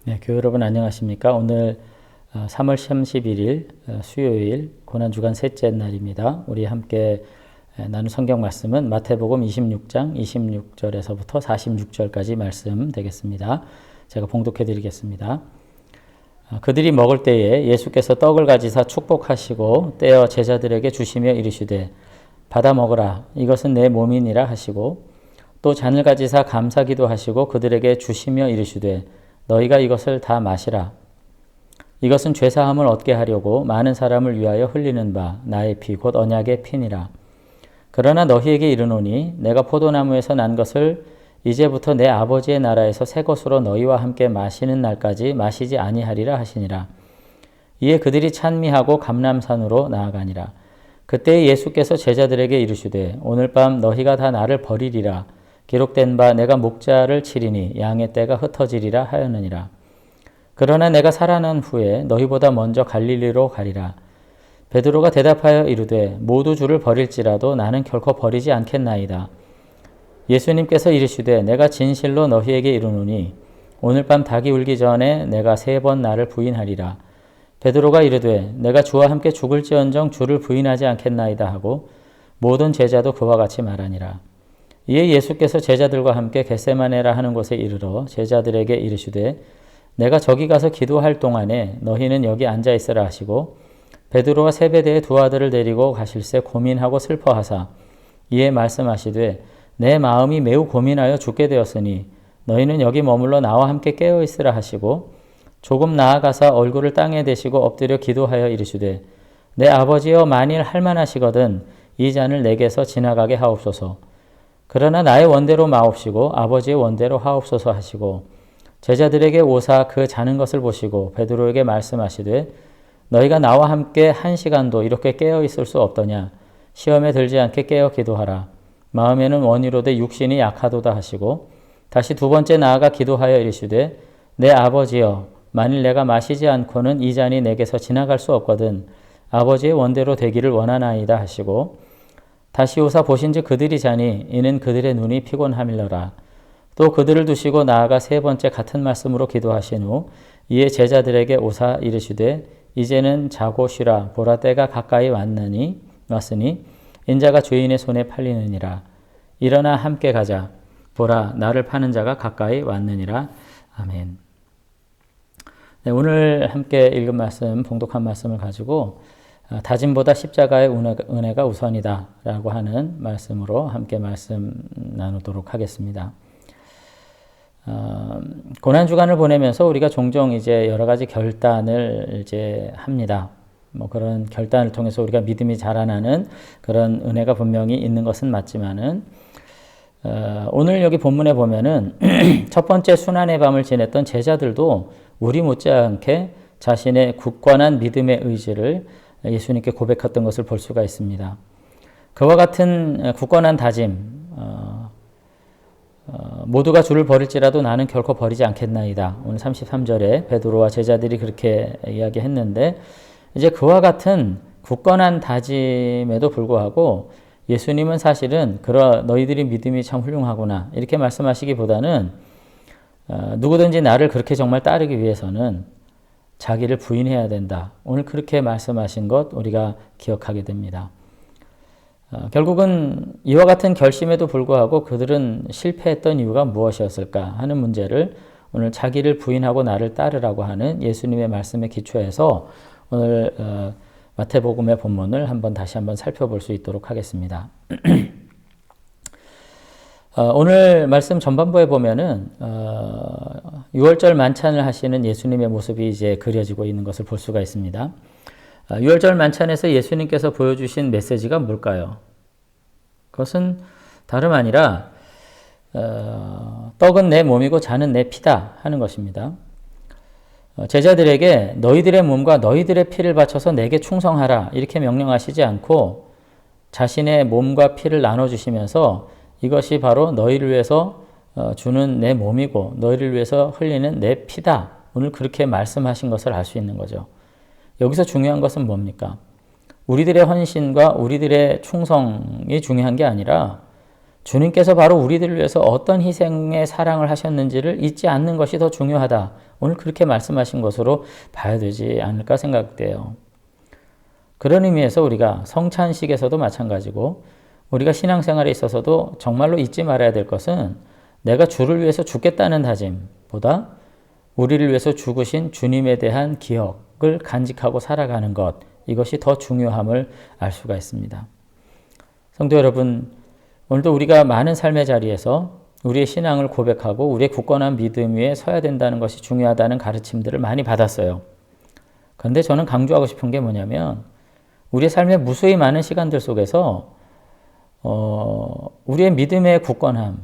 네, 교회 여러분 안녕하십니까? 오늘 3월 31일 수요일 고난주간 셋째 날입니다. 우리 함께 나눈 성경 말씀은 마태복음 26장 26절에서부터 46절까지 말씀 되겠습니다. 제가 봉독해 드리겠습니다. 그들이 먹을 때에 예수께서 떡을 가지사 축복하시고 떼어 제자들에게 주시며 이르시되 받아 먹으라 이것은 내 몸이니라 하시고 또 잔을 가지사 감사기도 하시고 그들에게 주시며 이르시되 너희가 이것을 다 마시라. 이것은 죄사함을 얻게 하려고 많은 사람을 위하여 흘리는 바 나의 피 곧 언약의 피니라. 그러나 너희에게 이르노니 내가 포도나무에서 난 것을 이제부터 내 아버지의 나라에서 새 것으로 너희와 함께 마시는 날까지 마시지 아니하리라 하시니라. 이에 그들이 찬미하고 감람산으로 나아가니라. 그때 예수께서 제자들에게 이르시되 오늘 밤 너희가 다 나를 버리리라. 기록된 바 내가 목자를 치리니 양의 떼가 흩어지리라 하였느니라. 그러나 내가 살아난 후에 너희보다 먼저 갈릴리로 가리라. 베드로가 대답하여 이르되 모두 주를 버릴지라도 나는 결코 버리지 않겠나이다. 예수님께서 이르시되 내가 진실로 너희에게 이르노니 오늘 밤 닭이 울기 전에 내가 3번 나를 부인하리라. 베드로가 이르되 내가 주와 함께 죽을지언정 주를 부인하지 않겠나이다 하고 모든 제자도 그와 같이 말하니라. 이에 예수께서 제자들과 함께 겟세마네라 하는 곳에 이르러 제자들에게 이르시되 내가 저기 가서 기도할 동안에 너희는 여기 앉아 있으라 하시고 베드로와 세베대의 두 아들을 데리고 가실새 고민하고 슬퍼하사 이에 말씀하시되 내 마음이 매우 고민하여 죽게 되었으니 너희는 여기 머물러 나와 함께 깨어 있으라 하시고 조금 나아가사 얼굴을 땅에 대시고 엎드려 기도하여 이르시되 내 아버지여 만일 할만하시거든 이 잔을 내게서 지나가게 하옵소서. 그러나 나의 원대로 마옵시고 아버지의 원대로 하옵소서 하시고 제자들에게 오사 그 자는 것을 보시고 베드로에게 말씀하시되 너희가 나와 함께 1시간도 이렇게 깨어 있을 수 없더냐. 시험에 들지 않게 깨어 기도하라. 마음에는 원이로되 육신이 약하도다 하시고 다시 두 번째 나아가 기도하여 이르시되 내 아버지여 만일 내가 마시지 않고는 이 잔이 내게서 지나갈 수 없거든 아버지의 원대로 되기를 원하나이다 하시고 다시 오사 보신즉 그들이 자니 이는 그들의 눈이 피곤함일러라. 또 그들을 두시고 나아가 3번째 같은 말씀으로 기도하신 후 이에 제자들에게 오사 이르시되 이제는 자고 쉬라. 보라 때가 가까이 왔으니 인자가 죄인의 손에 팔리느니라. 일어나 함께 가자. 보라 나를 파는 자가 가까이 왔느니라. 아멘. 네, 오늘 함께 읽은 말씀, 봉독한 말씀을 가지고 다짐보다 십자가의 은혜가 우선이다 라고 하는 말씀으로 함께 말씀 나누도록 하겠습니다. 고난주간을 보내면서 우리가 종종 이제 여러 가지 결단을 이제 합니다. 뭐 그런 결단을 통해서 우리가 믿음이 자라나는 그런 은혜가 분명히 있는 것은 맞지만은 오늘 여기 본문에 보면은 첫 번째 순환의 밤을 지냈던 제자들도 우리 못지않게 자신의 굳건한 믿음의 의지를 예수님께 고백했던 것을 볼 수가 있습니다. 그와 같은 굳건한 다짐, 모두가 주를 버릴지라도 나는 결코 버리지 않겠나이다. 오늘 33절에 베드로와 제자들이 그렇게 이야기했는데 이제 그와 같은 굳건한 다짐에도 불구하고 예수님은 사실은 너희들이 믿음이 참 훌륭하구나 이렇게 말씀하시기보다는 누구든지 나를 그렇게 정말 따르기 위해서는 자기를 부인해야 된다. 오늘 그렇게 말씀하신 것 우리가 기억하게 됩니다. 결국은 이와 같은 결심에도 불구하고 그들은 실패했던 이유가 무엇이었을까 하는 문제를 오늘 자기를 부인하고 나를 따르라고 하는 예수님의 말씀에 기초해서 오늘 마태복음의 본문을 다시 한번 살펴볼 수 있도록 하겠습니다. 오늘 말씀 전반부에 보면은 6월절 만찬을 하시는 예수님의 모습이 이제 그려지고 있는 것을 볼 수가 있습니다. 6월절 만찬에서 예수님께서 보여주신 메시지가 뭘까요? 그것은 다름 아니라 떡은 내 몸이고 잔은 내 피다 하는 것입니다. 제자들에게 너희들의 몸과 너희들의 피를 바쳐서 내게 충성하라 이렇게 명령하시지 않고 자신의 몸과 피를 나눠주시면서 이것이 바로 너희를 위해서 주는 내 몸이고 너희를 위해서 흘리는 내 피다. 오늘 그렇게 말씀하신 것을 알 수 있는 거죠. 여기서 중요한 것은 뭡니까? 우리들의 헌신과 우리들의 충성이 중요한 게 아니라 주님께서 바로 우리들을 위해서 어떤 희생의 사랑을 하셨는지를 잊지 않는 것이 더 중요하다. 오늘 그렇게 말씀하신 것으로 봐야 되지 않을까 생각돼요. 그런 의미에서 우리가 성찬식에서도 마찬가지고 우리가 신앙생활에 있어서도 정말로 잊지 말아야 될 것은 내가 주를 위해서 죽겠다는 다짐보다 우리를 위해서 죽으신 주님에 대한 기억을 간직하고 살아가는 것, 이것이 더 중요함을 알 수가 있습니다. 성도 여러분, 오늘도 우리가 많은 삶의 자리에서 우리의 신앙을 고백하고 우리의 굳건한 믿음 위에 서야 된다는 것이 중요하다는 가르침들을 많이 받았어요. 그런데 저는 강조하고 싶은 게 뭐냐면 우리의 삶의 무수히 많은 시간들 속에서 우리의 믿음의 굳건함,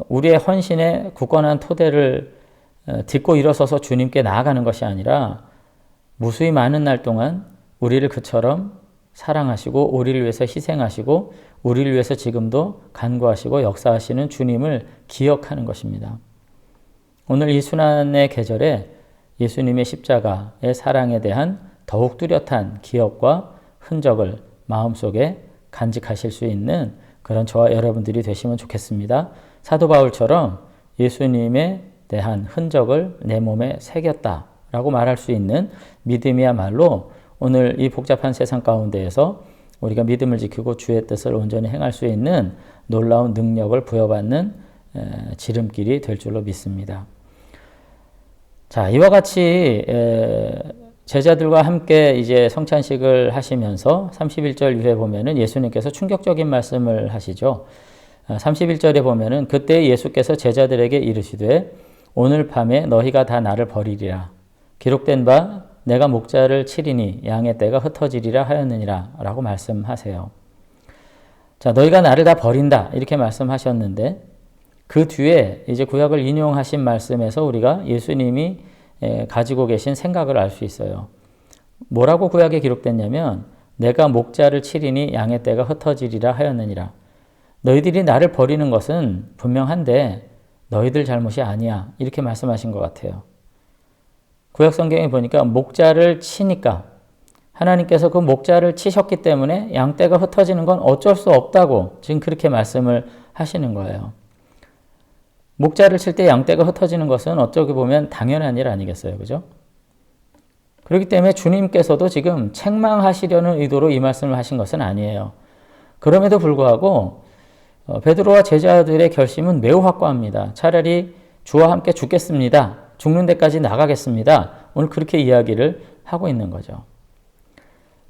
우리의 헌신의 굳건한 토대를 딛고 일어서서 주님께 나아가는 것이 아니라 무수히 많은 날 동안 우리를 그처럼 사랑하시고 우리를 위해서 희생하시고 우리를 위해서 지금도 간구하시고 역사하시는 주님을 기억하는 것입니다. 오늘 이 순환의 계절에 예수님의 십자가의 사랑에 대한 더욱 뚜렷한 기억과 흔적을 마음속에 간직하실 수 있는 그런 저와 여러분들이 되시면 좋겠습니다. 사도 바울처럼 예수님에 대한 흔적을 내 몸에 새겼다라고 말할 수 있는 믿음이야말로 오늘 이 복잡한 세상 가운데에서 우리가 믿음을 지키고 주의 뜻을 온전히 행할 수 있는 놀라운 능력을 부여받는 지름길이 될 줄로 믿습니다. 자, 이와 같이 제자들과 함께 이제 성찬식을 하시면서 31절 이후에 보면은 예수님께서 충격적인 말씀을 하시죠. 31절에 보면은 그때 예수께서 제자들에게 이르시되 오늘 밤에 너희가 다 나를 버리리라. 기록된 바 내가 목자를 치리니 양의 떼가 흩어지리라 하였느니라 라고 말씀하세요. 자, 너희가 나를 다 버린다 이렇게 말씀하셨는데 그 뒤에 이제 구약을 인용하신 말씀에서 우리가 예수님이 가지고 계신 생각을 알 수 있어요. 뭐라고 구약에 기록됐냐면 내가 목자를 치리니 양의 떼가 흩어지리라 하였느니라. 너희들이 나를 버리는 것은 분명한데 너희들 잘못이 아니야 이렇게 말씀하신 것 같아요. 구약 성경에 보니까 목자를 치니까 하나님께서 그 목자를 치셨기 때문에 양떼가 흩어지는 건 어쩔 수 없다고 지금 그렇게 말씀을 하시는 거예요. 목자를 칠 때 양떼가 흩어지는 것은 어떻게 보면 당연한 일 아니겠어요, 그죠? 그렇기 때문에 주님께서도 지금 책망하시려는 의도로 이 말씀을 하신 것은 아니에요. 그럼에도 불구하고 베드로와 제자들의 결심은 매우 확고합니다. 차라리 주와 함께 죽겠습니다. 죽는 데까지 나가겠습니다. 오늘 그렇게 이야기를 하고 있는 거죠.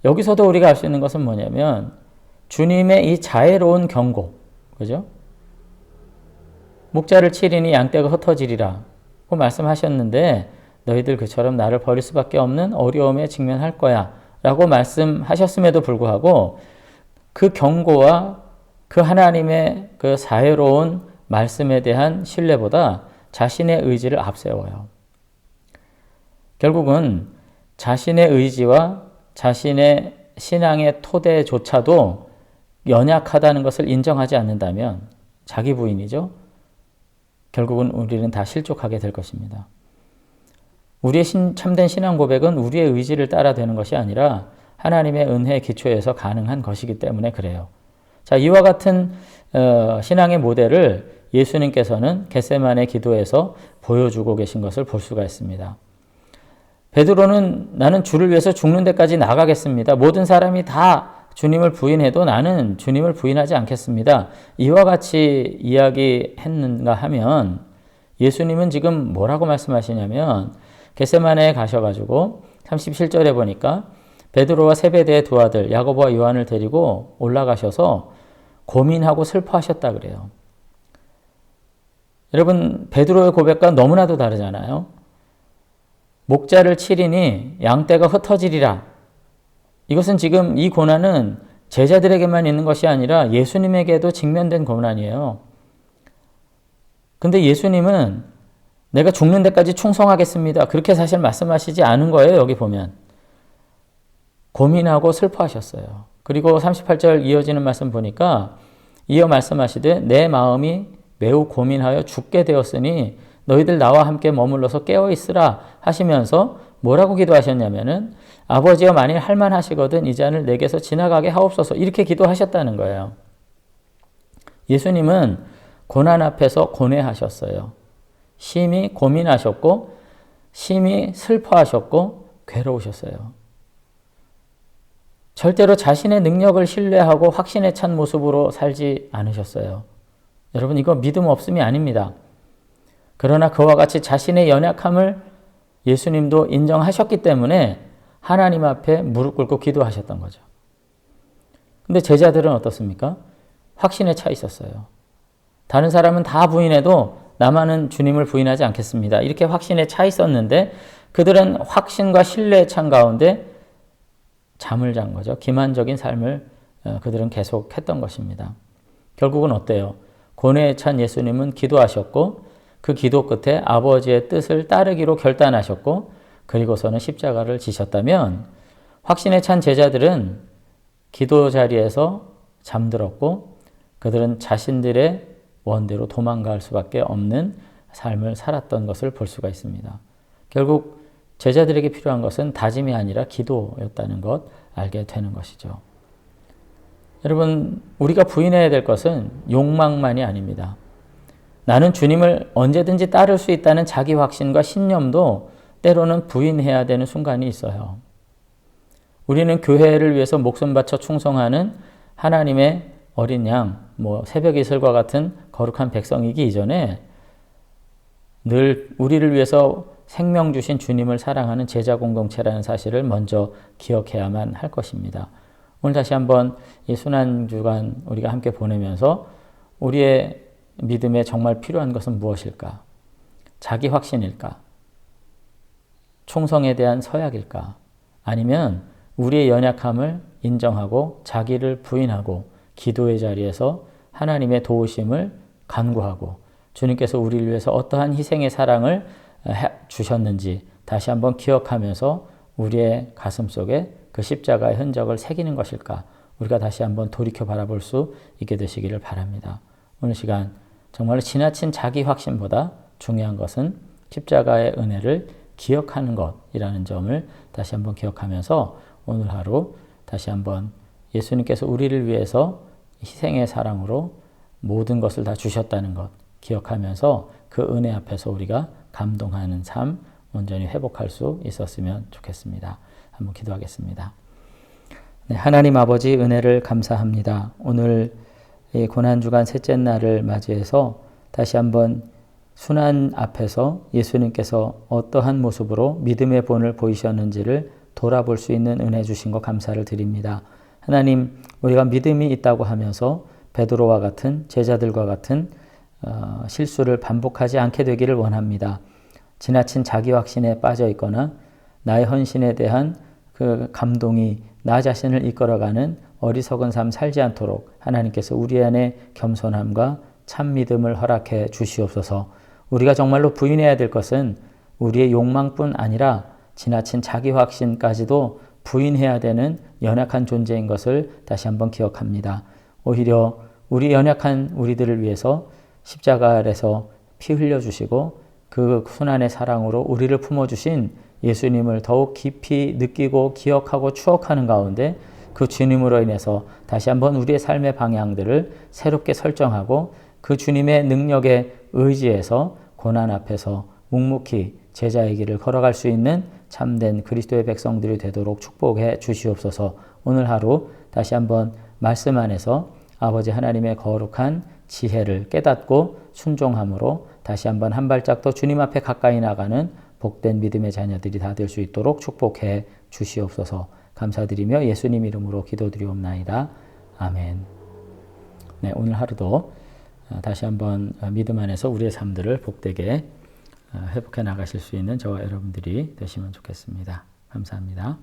여기서도 우리가 알 수 있는 것은 뭐냐면 주님의 이 자애로운 경고, 그죠? 목자를 치리니 양떼가 흩어지리라 고 말씀하셨는데 너희들 그처럼 나를 버릴 수밖에 없는 어려움에 직면할 거야 라고 말씀하셨음에도 불구하고 그 경고와 그 하나님의 그 자애로운 말씀에 대한 신뢰보다 자신의 의지를 앞세워요. 결국은 자신의 의지와 자신의 신앙의 토대조차도 연약하다는 것을 인정하지 않는다면 자기 부인이죠. 결국은 우리는 다 실족하게 될 것입니다. 우리의 참된 신앙 고백은 우리의 의지를 따라 되는 것이 아니라 하나님의 은혜의 기초에서 가능한 것이기 때문에 그래요. 자, 이와 같은 신앙의 모델을 예수님께서는 겟세마네 기도에서 보여주고 계신 것을 볼 수가 있습니다. 베드로는 나는 주를 위해서 죽는 데까지 나가겠습니다. 모든 사람이 다 주님을 부인해도 나는 주님을 부인하지 않겠습니다. 이와 같이 이야기했는가 하면 예수님은 지금 뭐라고 말씀하시냐면 겟세마네에 가셔가지고 37절에 보니까 베드로와 세베대의 두 아들 야고보와 요한을 데리고 올라가셔서 고민하고 슬퍼하셨다 그래요. 여러분 베드로의 고백과 너무나도 다르잖아요. 목자를 치리니 양떼가 흩어지리라. 이것은 지금 이 고난은 제자들에게만 있는 것이 아니라 예수님에게도 직면된 고난이에요. 근데 예수님은 내가 죽는 데까지 충성하겠습니다. 그렇게 사실 말씀하시지 않은 거예요. 여기 보면. 고민하고 슬퍼하셨어요. 그리고 38절 이어지는 말씀 보니까 이어 말씀하시되 내 마음이 매우 고민하여 죽게 되었으니 너희들 나와 함께 머물러서 깨어있으라 하시면서 뭐라고 기도하셨냐면은 아버지여 만일 할만하시거든 이 잔을 내게서 지나가게 하옵소서 이렇게 기도하셨다는 거예요. 예수님은 고난 앞에서 고뇌하셨어요. 심히 고민하셨고 심히 슬퍼하셨고 괴로우셨어요. 절대로 자신의 능력을 신뢰하고 확신에 찬 모습으로 살지 않으셨어요. 여러분, 이거 믿음 없음이 아닙니다. 그러나 그와 같이 자신의 연약함을 예수님도 인정하셨기 때문에 하나님 앞에 무릎 꿇고 기도하셨던 거죠. 근데 제자들은 어떻습니까? 확신에 차 있었어요. 다른 사람은 다 부인해도 나만은 주님을 부인하지 않겠습니다. 이렇게 확신에 차 있었는데 그들은 확신과 신뢰에 찬 가운데 잠을 잔 거죠. 기만적인 삶을 그들은 계속했던 것입니다. 결국은 어때요? 고뇌에 찬 예수님은 기도하셨고 그 기도 끝에 아버지의 뜻을 따르기로 결단하셨고 그리고서는 십자가를 지셨다면 확신에 찬 제자들은 기도 자리에서 잠들었고 그들은 자신들의 원대로 도망갈 수밖에 없는 삶을 살았던 것을 볼 수가 있습니다. 결국 제자들에게 필요한 것은 다짐이 아니라 기도였다는 것 알게 되는 것이죠. 여러분, 우리가 부인해야 될 것은 욕망만이 아닙니다. 나는 주님을 언제든지 따를 수 있다는 자기 확신과 신념도 때로는 부인해야 되는 순간이 있어요. 우리는 교회를 위해서 목숨 바쳐 충성하는 하나님의 어린 양, 새벽 이슬과 같은 거룩한 백성이기 이전에 늘 우리를 위해서 생명 주신 주님을 사랑하는 제자 공동체라는 사실을 먼저 기억해야만 할 것입니다. 오늘 다시 한번 이 순환주간 우리가 함께 보내면서 우리의 믿음에 정말 필요한 것은 무엇일까? 자기 확신일까? 충성에 대한 서약일까? 아니면 우리의 연약함을 인정하고 자기를 부인하고 기도의 자리에서 하나님의 도우심을 간구하고 주님께서 우리를 위해서 어떠한 희생의 사랑을 주셨는지 다시 한번 기억하면서 우리의 가슴 속에 그 십자가의 흔적을 새기는 것일까? 우리가 다시 한번 돌이켜 바라볼 수 있게 되시기를 바랍니다. 오늘 시간 정말로 지나친 자기 확신보다 중요한 것은 십자가의 은혜를 기억하는 것이라는 점을 다시 한번 기억하면서 오늘 하루 다시 한번 예수님께서 우리를 위해서 희생의 사랑으로 모든 것을 다 주셨다는 것 기억하면서 그 은혜 앞에서 우리가 감동하는 삶 온전히 회복할 수 있었으면 좋겠습니다. 한번 기도하겠습니다. 네, 하나님 아버지 은혜를 감사합니다. 오늘 이 고난주간 셋째 날을 맞이해서 다시 한번 순환 앞에서 예수님께서 어떠한 모습으로 믿음의 본을 보이셨는지를 돌아볼 수 있는 은혜 주신 것 감사를 드립니다. 하나님, 우리가 믿음이 있다고 하면서 베드로와 같은 제자들과 같은 실수를 반복하지 않게 되기를 원합니다. 지나친 자기 확신에 빠져 있거나 나의 헌신에 대한 그 감동이 나 자신을 이끌어가는 어리석은 삶 살지 않도록 하나님께서 우리 안에 겸손함과 참 믿음을 허락해 주시옵소서. 우리가 정말로 부인해야 될 것은 우리의 욕망뿐 아니라 지나친 자기 확신까지도 부인해야 되는 연약한 존재인 것을 다시 한번 기억합니다. 오히려 우리 연약한 우리들을 위해서 십자가 아래서 피 흘려주시고 그 순환의 사랑으로 우리를 품어주신 예수님을 더욱 깊이 느끼고 기억하고 추억하는 가운데 그 주님으로 인해서 다시 한번 우리의 삶의 방향들을 새롭게 설정하고 그 주님의 능력에 의지해서 고난 앞에서 묵묵히 제자의 길을 걸어갈 수 있는 참된 그리스도의 백성들이 되도록 축복해 주시옵소서. 오늘 하루 다시 한번 말씀 안에서 아버지 하나님의 거룩한 지혜를 깨닫고 순종함으로 다시 한번 한 발짝 더 주님 앞에 가까이 나가는 복된 믿음의 자녀들이 다 될 수 있도록 축복해 주시옵소서. 감사드리며 예수님 이름으로 기도드리옵나이다. 아멘. 네, 오늘 하루도 다시 한번 믿음 안에서 우리의 삶들을 복되게 회복해 나가실 수 있는 저와 여러분들이 되시면 좋겠습니다. 감사합니다.